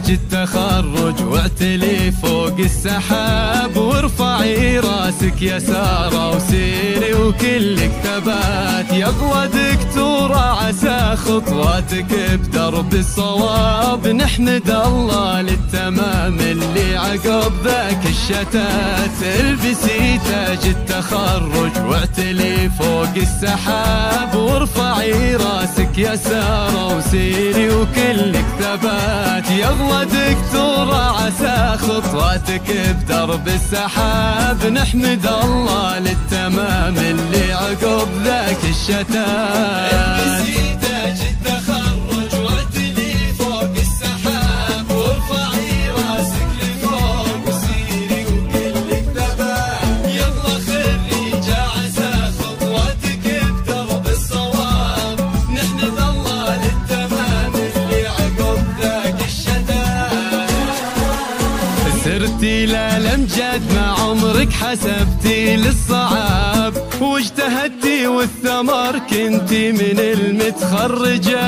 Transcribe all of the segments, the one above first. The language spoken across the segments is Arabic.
تاج التخرج واعتلي فوق السحاب، وارفعي راسك يا سارة وسيري وكلك ثبات. يقوى دكتورة عسى خطواتك بدرب الصواب، نحمد الله للتمام اللي عقب ذاك الشتات. البسي تاج التخرج واعتلي فوق السحاب، وارفعي راسك يا سارة وسيري وكلك ثبات. يغلى دكتورة عسى خطواتك بدرب السحاب، نحمد الله للتمام اللي عقب ذاك الشتات. البسي تاج التخرج واعتلي فوق السحاب، وارفعي راسك لفوق وسيري وكلك ثبات. يغلى خريجة عسى خطواتك بدرب الصواب، نحمد الله للتمام اللي عقب ذاك الشتات. سرتي للامجاد مع عمرك حسبتي للصعاب، واجتهدتي والثمر كنتي من المتخرجات.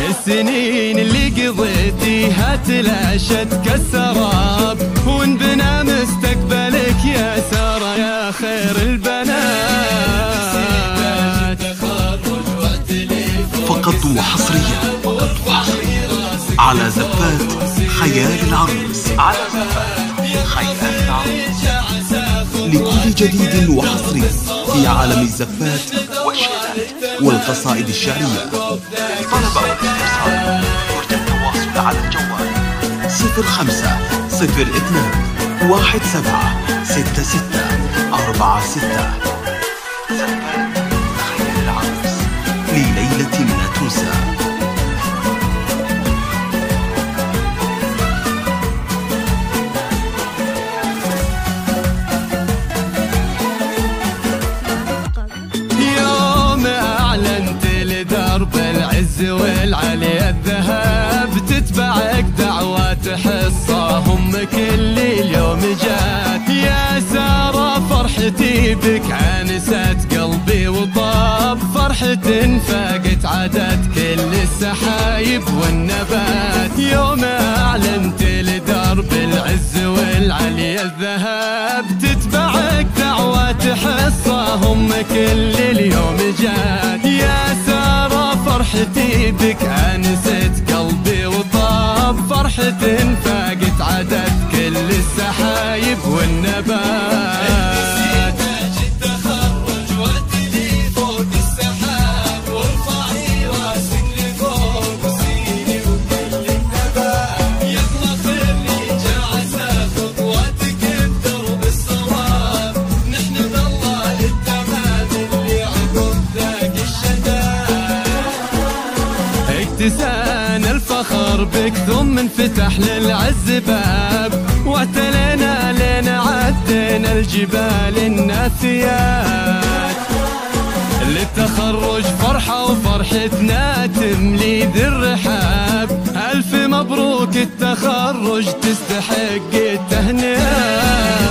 السنين اللي قضيتيها تلاشت كالسراب، وانبنى مستقبلك يا سارة يا خير البنات. فقط وحصريا على زفات خيال العروس. لكل جديد وحصري في عالم الزفات والشيلات والقصائد الشعرية. طلب أو استفسار يرجى التواصل على الجوال 05-02-176646. زفات خيال العروس لليلة لا تنسى. والعلي الذهب تتبعك دعوات حصة، هم كل اليوم جات. يا سارة فرحتي بك عانست قلبي وطاب، فرحة فاقت عدد كل السحايب والنبات. يوم أعلنت لدرب العز والعلي الذهب تتبعك دعوات حصة، هم كل اليوم جات. يا سارة فرحتي بك عانست قلبي وطاب، فرحة فاقت عدد كل السحايب والنبات. تاج التخرج واعتلي فوق السحاب، وارفعي راسك لفوق وسيري وكلك ثبات. يغلى خريجة عسى خطواتك بدرب الصواب، نحمد الله للتمام اللي عقب ذاك الشتات. اكتسان الفخر بك ثم انفتح للعز باب، واعتلينا لين عدينا الجبال الناثيات. للتخرج فرحة وفرحتنا تملي ذي الرحاب، ألف مبروك التخرج تستحق التهنئات.